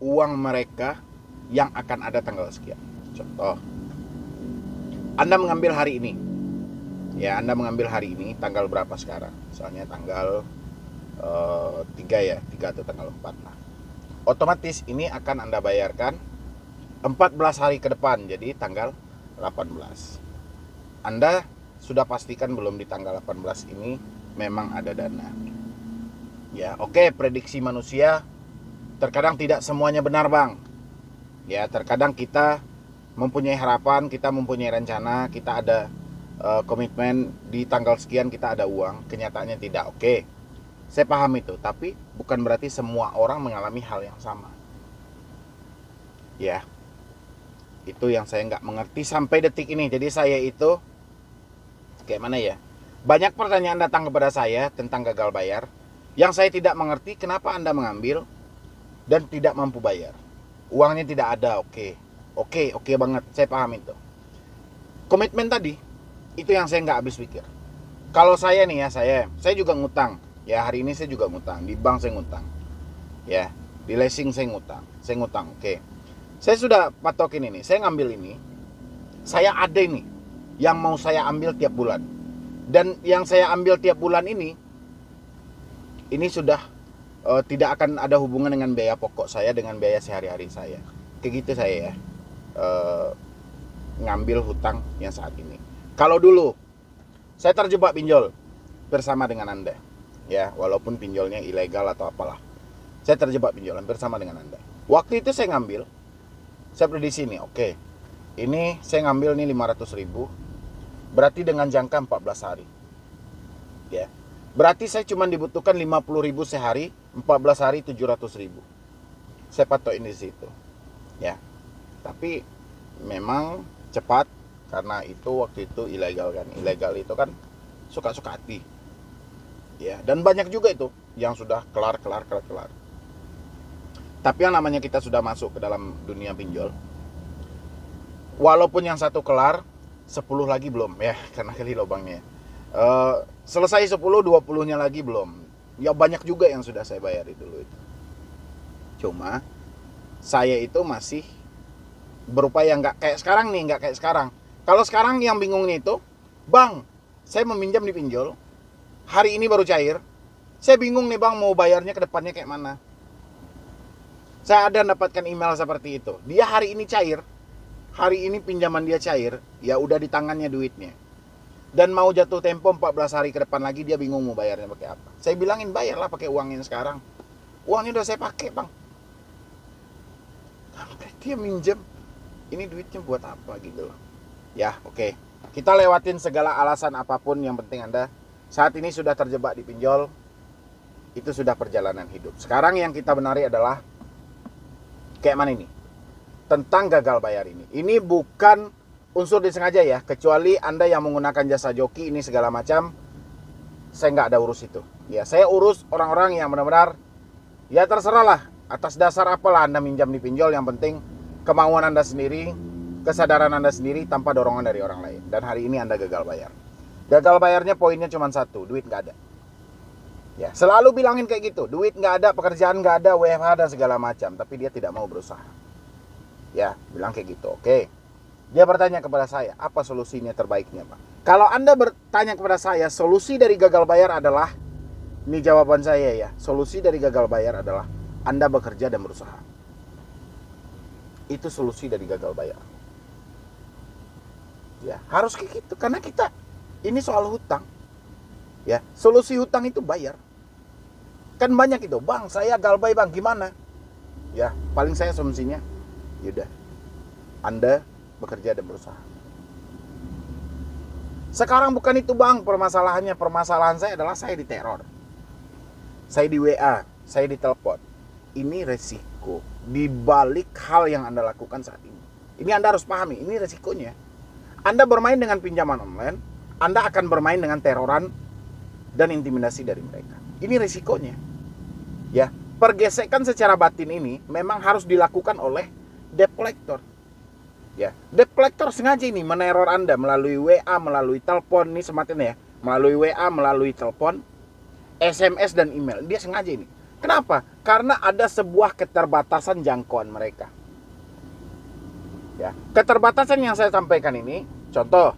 uang mereka yang akan ada tanggal sekian. Contoh, Anda mengambil hari ini. Ya, Anda mengambil hari ini, tanggal berapa sekarang? Misalnya tanggal 3 ya, 3 atau tanggal 4. Nah, otomatis ini akan Anda bayarkan 14 hari ke depan, jadi tanggal 18. Anda sudah pastikan belum di tanggal 18 ini memang ada dana. Ya, oke, prediksi manusia terkadang tidak semuanya benar, Bang. Ya, terkadang kita mempunyai harapan, kita mempunyai rencana, kita ada komitmen di tanggal sekian kita ada uang, kenyataannya tidak. Oke, saya paham itu, tapi bukan berarti semua orang mengalami hal yang sama. Ya, itu yang saya nggak mengerti sampai detik ini. Jadi saya itu kayak mana ya, banyak pertanyaan datang kepada saya tentang gagal bayar yang saya tidak mengerti kenapa Anda mengambil dan tidak mampu bayar. Uangnya tidak ada. Oke banget, saya paham itu. Komitmen tadi, itu yang saya nggak habis pikir. Kalau saya nih ya, saya juga ngutang. Ya, hari ini saya juga ngutang. Di bank saya ngutang. Ya, di leasing saya ngutang. Oke. Saya sudah patokin ini. Saya ngambil ini. Saya ada ini yang mau saya ambil tiap bulan. Dan yang saya ambil tiap bulan ini sudah tidak akan ada hubungan dengan biaya pokok saya, dengan biaya sehari-hari saya. Kayak gitu saya ya. Ngambil hutang yang saat ini. Kalau dulu saya terjebak pinjol bersama dengan Anda, ya, walaupun pinjolnya ilegal atau apalah, saya terjebak pinjol hampir sama dengan Anda. Waktu itu saya ngambil, saya prediksi nih, oke, ini saya ngambil nih 500.000, berarti dengan jangka 14 hari, ya, berarti saya cuma dibutuhkan 50.000 sehari, 14 hari 700.000. Saya patokin di situ, ya, tapi memang cepat. Karena itu waktu itu ilegal kan. Ilegal itu kan suka-suka hati. Ya, dan banyak juga itu yang sudah kelar. Tapi yang namanya kita sudah masuk ke dalam dunia pinjol, walaupun yang satu kelar, 10 lagi belum ya, karena kali lubangnya. Selesai 10, 20-nya lagi belum. Ya banyak juga yang sudah saya bayar dulu itu. Cuma saya itu masih berupaya nggak kayak sekarang nih, nggak kayak sekarang. Kalau sekarang yang bingungnya itu, Bang, saya meminjam di pinjol, hari ini baru cair, saya bingung nih Bang mau bayarnya ke depannya kayak mana. Saya ada dapatkan email seperti itu, dia hari ini cair, hari ini pinjaman dia cair, ya udah di tangannya duitnya. Dan mau jatuh tempo 14 hari ke depan lagi, dia bingung mau bayarnya pakai apa. Saya bilangin bayarlah pakai uangnya sekarang. Uangnya udah saya pakai Bang. Sampai dia minjem, ini duitnya buat apa gitu loh. Ya, oke. Kita lewatin segala alasan apapun, yang penting Anda saat ini sudah terjebak di pinjol. Itu sudah perjalanan hidup. Sekarang yang kita benari adalah kayak mana ini? Tentang gagal bayar ini. Ini bukan unsur disengaja ya, kecuali Anda yang menggunakan jasa joki ini segala macam. Saya nggak ada urus itu. Ya, saya urus orang-orang yang benar-benar ya terserah lah, atas dasar apalah Anda minjam di pinjol, yang penting kemauan Anda sendiri, kesadaran Anda sendiri tanpa dorongan dari orang lain. Dan hari ini Anda gagal bayar. Gagal bayarnya poinnya cuma satu, duit nggak ada. Ya, selalu bilangin kayak gitu, duit nggak ada, pekerjaan nggak ada, WFH dan segala macam. Tapi dia tidak mau berusaha. Ya, bilang kayak gitu, oke. Dia bertanya kepada saya, apa solusinya terbaiknya Pak? Kalau Anda bertanya kepada saya, solusi dari gagal bayar adalah, ini jawaban saya ya, solusi dari gagal bayar adalah Anda bekerja dan berusaha. Itu solusi dari gagal bayar. Ya, harus kayak gitu, karena kita ini soal hutang. Ya, solusi hutang itu bayar. Kan banyak itu, Bang, saya galbay Bang, gimana? Ya, paling saya solusinya, yaudah, Anda bekerja dan berusaha. Sekarang bukan itu Bang permasalahannya. Permasalahan saya adalah saya diteror, saya di WA, saya ditelepon. Ini resiko di balik hal yang Anda lakukan saat ini. Ini Anda harus pahami, ini resikonya. Anda bermain dengan pinjaman online, Anda akan bermain dengan teroran dan intimidasi dari mereka. Ini resikonya. Ya, pergesekan secara batin ini memang harus dilakukan oleh debt collector. Ya, debt collector sengaja ini meneror Anda melalui WA, melalui telepon, ini semakin ya, melalui WA, melalui telepon, SMS dan email. Dia sengaja ini. Kenapa? Karena ada sebuah keterbatasan jangkauan mereka. Ya, keterbatasan yang saya sampaikan ini, contoh,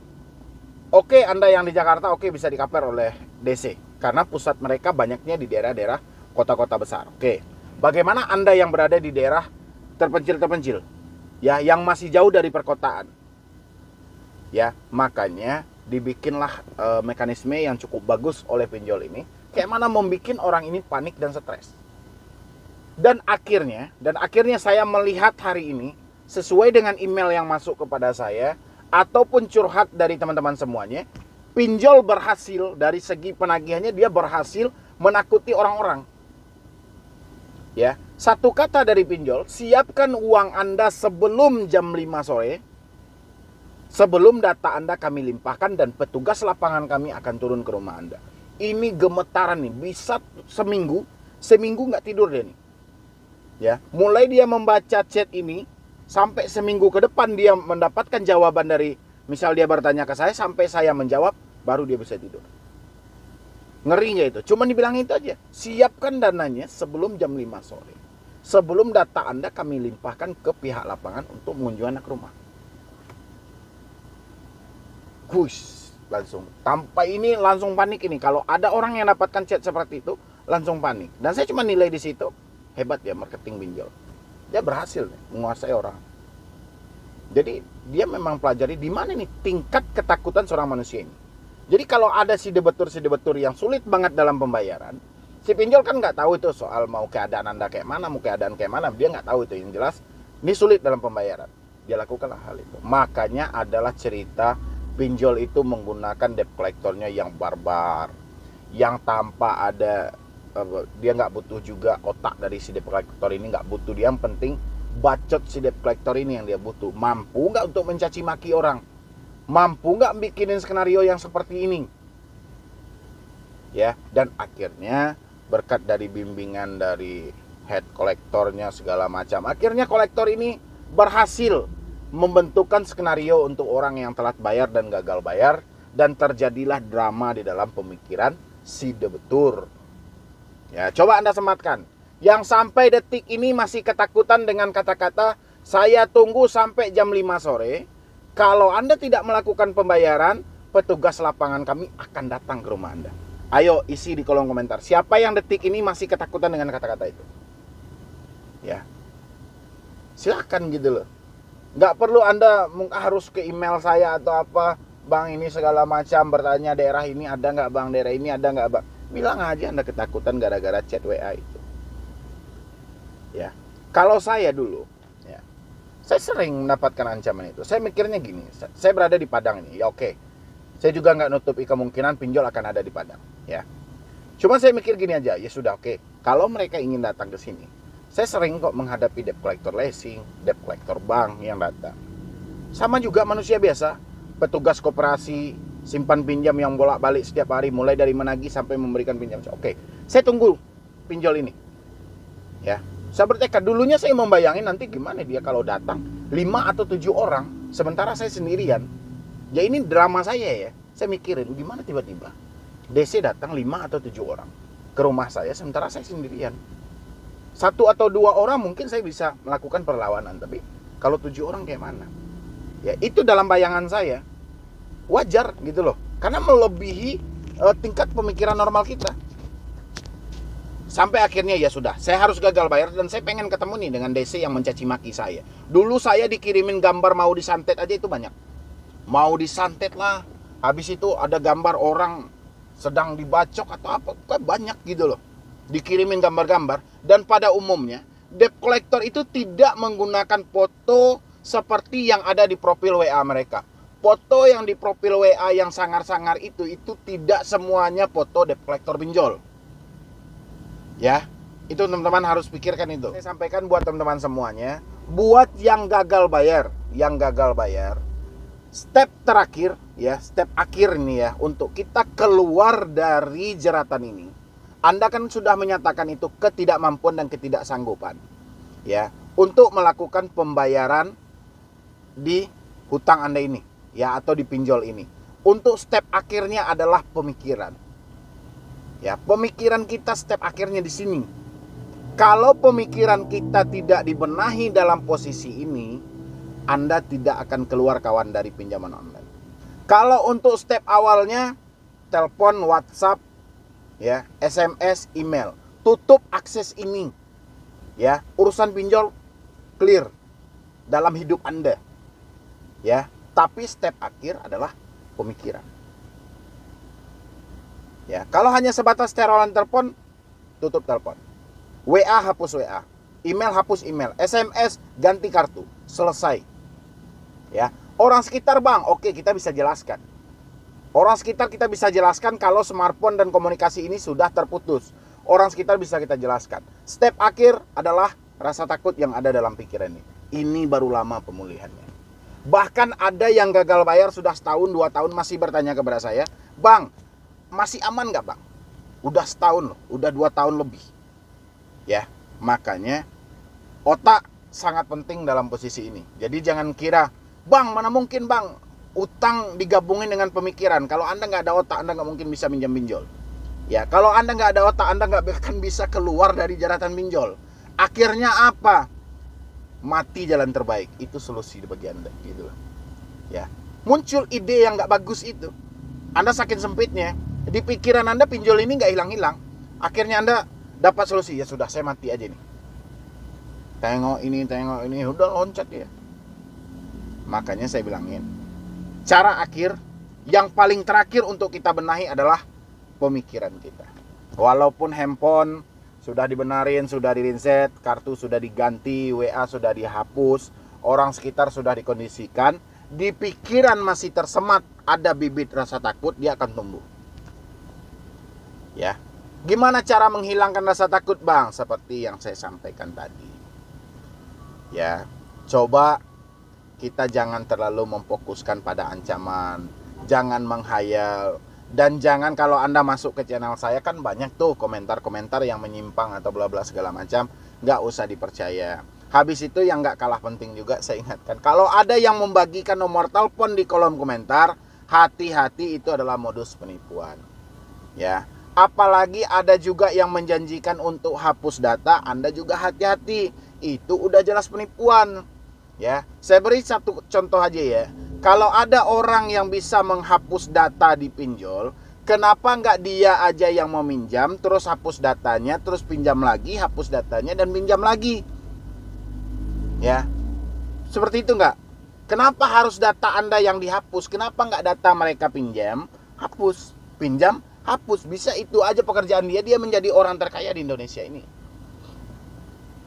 oke, Anda yang di Jakarta oke bisa di-cover oleh DC karena pusat mereka banyaknya di daerah-daerah kota-kota besar. Oke. Bagaimana Anda yang berada di daerah terpencil-terpencil? Ya, yang masih jauh dari perkotaan. Ya, makanya dibikinlah mekanisme yang cukup bagus oleh pinjol ini. Kayak mana membuat orang ini panik dan stres. Dan akhirnya saya melihat hari ini sesuai dengan email yang masuk kepada saya ataupun curhat dari teman-teman semuanya, pinjol berhasil dari segi penagihannya, dia berhasil menakuti orang-orang. Ya, satu kata dari pinjol, siapkan uang Anda sebelum jam 5 sore. Sebelum data Anda kami limpahkan dan petugas lapangan kami akan turun ke rumah Anda. Ini gemetaran nih, bisa seminggu nggak tidur dia nih. Ya, mulai dia membaca chat ini sampai seminggu ke depan dia mendapatkan jawaban dari, misal dia bertanya ke saya sampai saya menjawab, baru dia bisa tidur. Ngeri nggak itu? Cuma dibilang itu aja. Siapkan dananya sebelum jam 5 sore. Sebelum data Anda kami limpahkan ke pihak lapangan untuk mengunjungi anak rumah. Hush, langsung. Tanpa ini langsung panik ini. Kalau ada orang yang dapatkan chat seperti itu, langsung panik. Dan saya cuma nilai di situ, hebat ya marketing pinjol. Dia berhasil nih, menguasai orang. Jadi dia memang pelajari di mana nih tingkat ketakutan seorang manusia ini. Jadi kalau ada si debetur yang sulit banget dalam pembayaran, si pinjol kan nggak tahu itu soal mau keadaan Anda kayak mana, mau keadaan kayak mana, dia nggak tahu itu. Yang jelas ini sulit dalam pembayaran. Dia lakukanlah hal itu. Makanya adalah cerita pinjol itu menggunakan debt collectornya yang barbar, yang tanpa ada dia nggak butuh juga otak dari si debt collector ini, nggak butuh dia, yang penting bacot si debt collector ini yang dia butuh. Mampu nggak untuk mencaci maki orang, mampu nggak bikinin skenario yang seperti ini, ya. Dan akhirnya berkat dari bimbingan dari head kolektornya segala macam, akhirnya kolektor ini berhasil membentukkan skenario untuk orang yang telat bayar dan gagal bayar, dan terjadilah drama di dalam pemikiran si debetur. Ya, coba Anda sematkan. Yang sampai detik ini masih ketakutan dengan kata-kata, saya tunggu sampai jam 5 sore. Kalau Anda tidak melakukan pembayaran, petugas lapangan kami akan datang ke rumah Anda. Ayo isi di kolom komentar. Siapa yang detik ini masih ketakutan dengan kata-kata itu? Ya, silakan gitu loh. Nggak perlu Anda harus ke email saya atau apa, Bang ini segala macam, bertanya daerah ini ada nggak Bang, daerah ini ada nggak Bang. Bilang aja Anda ketakutan gara-gara chat WA itu. Ya, kalau saya dulu, ya, saya sering mendapatkan ancaman itu. Saya mikirnya gini, saya berada di Padang ini, ya oke. Saya juga nggak nutupi kemungkinan pinjol akan ada di Padang, ya. Cuma saya mikir gini aja, ya sudah oke. Kalau mereka ingin datang ke sini, saya sering kok menghadapi debt collector leasing, debt collector bank yang datang. Sama juga manusia biasa, petugas koperasi, simpan pinjam yang bolak-balik setiap hari, mulai dari menagih sampai memberikan pinjam. Oke, saya tunggu pinjol ini. Ya, saya bertekad. Dulunya saya membayangin nanti gimana dia kalau datang 5 atau 7 orang, sementara saya sendirian. Ya ini drama saya ya. Saya mikirin gimana tiba-tiba DC datang 5 atau 7 orang ke rumah saya, sementara saya sendirian. 1 atau 2 orang mungkin saya bisa melakukan perlawanan, tapi kalau 7 orang kayak mana? Ya itu dalam bayangan saya. Wajar gitu loh, karena melebihi tingkat pemikiran normal kita. Sampai akhirnya ya sudah, saya harus gagal bayar dan saya pengen ketemu nih dengan DC yang mencaci maki saya. Dulu saya dikirimin gambar mau disantet aja itu banyak. Mau disantet lah, habis itu ada gambar orang sedang dibacok atau apa, kayak banyak gitu loh. Dikirimin gambar-gambar, dan pada umumnya debt collector itu tidak menggunakan foto seperti yang ada di profil WA mereka. Foto yang di profil WA yang sangar-sangar itu tidak semuanya foto debt collector pinjol. Ya, itu teman-teman harus pikirkan itu. Saya sampaikan buat teman-teman semuanya, buat yang gagal bayar, step terakhir ya, step akhir ini ya, untuk kita keluar dari jeratan ini. Anda kan sudah menyatakan itu ketidakmampuan dan ketidaksanggupan. Ya, untuk melakukan pembayaran di hutang Anda ini. Ya, atau di pinjol ini. Untuk step akhirnya adalah pemikiran. Ya, pemikiran kita step akhirnya di sini. Kalau pemikiran kita tidak dibenahi dalam posisi ini, Anda tidak akan keluar kawan dari pinjaman online. Kalau untuk step awalnya, telepon, WhatsApp, ya, SMS, email, tutup akses ini. Ya, urusan pinjol clear dalam hidup Anda. Ya, tapi step akhir adalah pemikiran. Ya, kalau hanya sebatas teroran telepon, tutup telepon. WA hapus WA, email hapus email, SMS ganti kartu, selesai. Ya, orang sekitar bang, oke kita bisa jelaskan. Orang sekitar kita bisa jelaskan kalau smartphone dan komunikasi ini sudah terputus. Orang sekitar bisa kita jelaskan. Step akhir adalah rasa takut yang ada dalam pikiran ini. Ini baru lama pemulihannya. Bahkan ada yang gagal bayar sudah setahun, 2 tahun masih bertanya kepada saya, bang, masih aman gak bang? Udah setahun loh, udah 2 tahun lebih. Ya, makanya otak sangat penting dalam posisi ini. Jadi jangan kira, bang mana mungkin bang utang digabungin dengan pemikiran. Kalau Anda nggak ada otak, Anda nggak mungkin bisa minjam pinjol. Ya, kalau Anda nggak ada otak, Anda nggak akan bisa keluar dari jeratan pinjol. Akhirnya apa? Mati jalan terbaik. Itu solusi bagi Anda, gitu. Ya, muncul ide yang nggak bagus itu. Anda saking sempitnya, di pikiran Anda pinjol ini nggak hilang-hilang. Akhirnya Anda dapat solusi, ya sudah saya mati aja nih. Tengok ini, udah loncat ya. Makanya saya bilangin, cara akhir yang paling terakhir untuk kita benahi adalah pemikiran kita. Walaupun handphone sudah dibenarin, sudah di-reset, kartu sudah diganti, WA sudah dihapus, orang sekitar sudah dikondisikan, di pikiran masih tersemat ada bibit rasa takut, dia akan tumbuh. Ya. Gimana cara menghilangkan rasa takut bang? Seperti yang saya sampaikan tadi. Ya, coba kita jangan terlalu memfokuskan pada ancaman, jangan menghayal, dan jangan kalau Anda masuk ke channel saya kan banyak tuh komentar-komentar yang menyimpang atau bla bla segala macam, nggak usah dipercaya. Habis itu yang nggak kalah penting juga saya ingatkan, kalau ada yang membagikan nomor telepon di kolom komentar, hati-hati, itu adalah modus penipuan. Ya. Apalagi ada juga yang menjanjikan untuk hapus data, Anda juga hati-hati. Itu udah jelas penipuan. Ya, saya beri satu contoh aja ya. Kalau ada orang yang bisa menghapus data di pinjol, kenapa nggak dia aja yang mau minjam, terus hapus datanya, terus pinjam lagi, hapus datanya, dan pinjam lagi? Ya, seperti itu nggak? Kenapa harus data Anda yang dihapus? Kenapa nggak data mereka pinjam, hapus, pinjam, hapus? Bisa itu aja pekerjaan dia menjadi orang terkaya di Indonesia ini.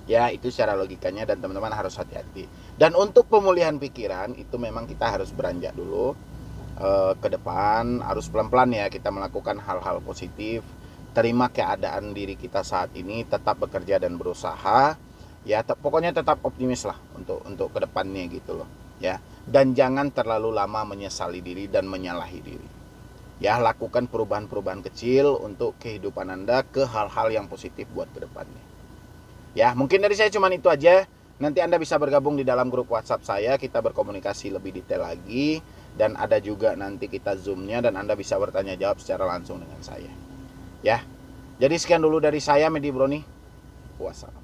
Ya, itu secara logikanya, dan teman-teman harus hati-hati. Dan untuk pemulihan pikiran itu memang kita harus beranjak dulu ke depan, harus pelan-pelan ya kita melakukan hal-hal positif, terima keadaan diri kita saat ini, tetap bekerja dan berusaha. Ya, pokoknya tetap optimis lah untuk ke depannya gitu loh. Ya, dan jangan terlalu lama menyesali diri dan menyalahi diri. Ya, lakukan perubahan-perubahan kecil untuk kehidupan Anda ke hal-hal yang positif buat kedepannya. Ya, mungkin dari saya cuma itu aja. Nanti Anda bisa bergabung di dalam grup WhatsApp saya. Kita berkomunikasi lebih detail lagi. Dan ada juga nanti kita Zoom-nya dan Anda bisa bertanya jawab secara langsung dengan saya. Ya, jadi sekian dulu dari saya, Medi Broni. Wassalam.